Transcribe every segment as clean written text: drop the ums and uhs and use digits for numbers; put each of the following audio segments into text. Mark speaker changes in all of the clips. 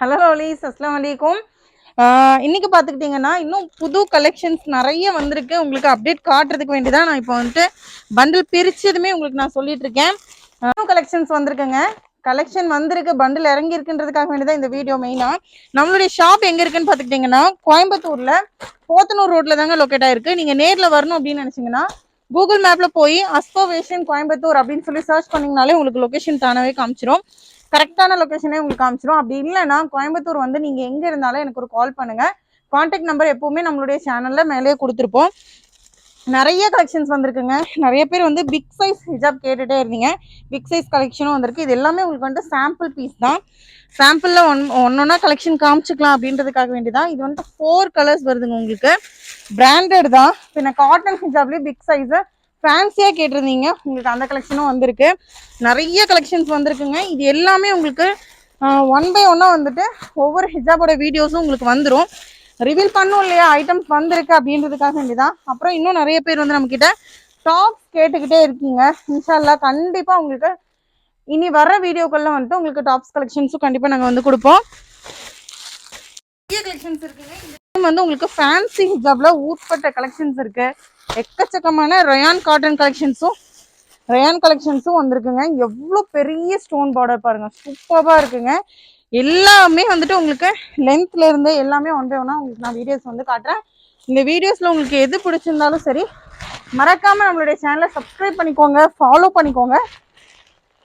Speaker 1: Hello lovelies, அஸ்ஸலாமு அலைக்கும். இன்னைக்கு பார்த்துக்கிட்டிங்கன்னா இன்னும் புது கலெக்ஷன்ஸ் நிறைய வந்திருக்கு. உங்களுக்கு அப்டேட் காட்டுறதுக்கு வேண்டிதான் நான் இப்போ வந்துட்டு பண்டில் பிரிச்சதுமே உங்களுக்கு நான் சொல்லிட்டு இருக்கேன். நியூ கலெக்ஷன்ஸ் வந்திருக்குங்க. கலெக்ஷன் வந்திருக்கு, பண்டில் இறங்கி இருக்குன்றதுக்காக வேண்டியதான் இந்த வீடியோ. மெயினாக நம்மளுடைய ஷாப் எங்கே இருக்குன்னு பார்த்துக்கிட்டிங்கன்னா கோயம்புத்தூரில் போத்தனூர் ரோட்டில் தாங்க லொக்கேட் ஆயிருக்கு. நீங்கள் நேரில் வரணும் அப்படின்னு நினச்சிங்கன்னா கூகுள் மேப்பில் போய் அஸ்போவேஷன் கோயம்புத்தூர் அப்படின்னு சொல்லி சர்ச் பண்ணிங்கனாலே உங்களுக்கு லொக்கேஷன் தானாகவே காமிச்சிரும். கரெக்டான லொக்கேஷனே உங்களுக்கு காமிச்சிடும். அப்படி இல்லைன்னா கோயம்புத்தூர் வந்து நீங்கள் எங்கே இருந்தாலும் எனக்கு ஒரு கால் பண்ணுங்கள். கான்டாக்ட் நம்பர் எப்போவுமே நம்மளுடைய சேனலில் மேலேயே கொடுத்துருப்போம். நிறைய கலெக்ஷன்ஸ் வந்திருக்குங்க. நிறைய பேர் வந்து பிக் சைஸ் ஹிஜாப் கேட்டுகிட்டே இருந்தீங்க. பிக் சைஸ் கலெக்ஷனும் வந்திருக்கு. இது எல்லாமே உங்களுக்கு வந்துட்டு சாம்பிள் பீஸ் தான். சாம்பிளில் ஒன்றா கலெக்ஷன் காமிச்சிக்கலாம் அப்படின்றதுக்காக வேண்டிதான். இது வந்துட்டு 4 கலர்ஸ் வருதுங்க. உங்களுக்கு பிராண்டட் தான். பின்ன காட்டன் ஹிஜாப்லேயே பிக் சைஸு ஃபேன்சியாக கேட்டிருந்தீங்க, உங்களுக்கு அந்த கலெக்ஷனும் வந்திருக்கு. நிறைய கலெக்ஷன்ஸ் வந்திருக்குங்க. இது எல்லாமே உங்களுக்கு 1 by 1 வந்துட்டு ஒவ்வொரு ஹிஜாபோட வீடியோஸும் உங்களுக்கு வந்துடும். ரிவீல் பண்ணும் இல்லையா, ஐட்டம்ஸ் வந்திருக்கு அப்படின்றதுக்காக வேண்டிதான். அப்புறம் இன்னும் நிறைய பேர் வந்து நம்மக்கிட்ட டாப்ஸ் கேட்டுக்கிட்டே இருக்கீங்க. இன்ஷால்லா கண்டிப்பாக உங்களுக்கு இனி வர வீடியோக்கள்லாம் வந்துட்டு உங்களுக்கு டாப்ஸ் கலெக்ஷன்ஸும் கண்டிப்பாக நாங்கள் வந்து கொடுப்போம். நிறைய கலெக்ஷன்ஸ் இருக்குங்க. இந்த வந்து உங்களுக்கு ஃபேன்சி ஹிஜாப்ல ஊட்பட்ட கலெக்ஷன்ஸ் இருக்கு. எக்கச்சக்கமான ரயான் காட்டன் கலெக்ஷன்ஸும் வந்திருக்குங்க. எவ்வளோ பெரிய ஸ்டோன் பார்டர் பாருங்க, சூப்பராக இருக்குங்க. எல்லாமே வந்துட்டு உங்களுக்கு லென்த்ல இருந்து எல்லாமே 1 by 1 உங்களுக்கு நான் வீடியோஸ் வந்து காட்டுறேன். இந்த வீடியோஸ்ல உங்களுக்கு எது பிடிச்சிருந்தாலும் சரி, மறக்காம நம்மளுடைய சேனலை சப்ஸ்கிரைப் பண்ணிக்கோங்க, ஃபாலோ பண்ணிக்கோங்க.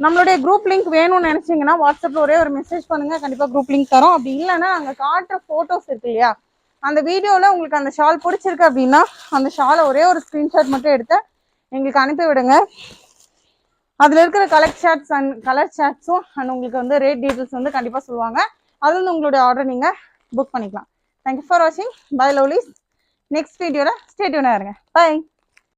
Speaker 1: நம்மளுடைய குரூப் லிங்க் வேணும்னு நினைச்சீங்கன்னா வாட்ஸ்அப்ல ஒரே ஒரு மெசேஜ் பண்ணுங்க, கண்டிப்பா குரூப் லிங்க் தரோம். அப்படி இல்லைன்னா நாங்க காட்டுற போட்டோஸ் இருக்கு இல்லையா, அந்த வீடியோவில் உங்களுக்கு அந்த ஷால் பிடிச்சிருக்கு அப்படின்னா அந்த ஷாலை ஒரே ஒரு ஸ்க்ரீன்ஷாட் மட்டும் எடுத்து எங்களுக்கு அனுப்பி விடுங்க. அதில் இருக்கிற கலர் சார்ட்ஸும் அண்ட் உங்களுக்கு வந்து ரேட் டீட்டெயில்ஸ் வந்து கண்டிப்பாக சொல்லுவாங்க. அது வந்து உங்களுடைய ஆர்டர் நீங்கள் புக் பண்ணிக்கலாம். தேங்க்யூ ஃபார் வாட்சிங். Bye lovelies. நெக்ஸ்ட் வீடியோவில் ஸ்டே டியூனா இருங்க. பை.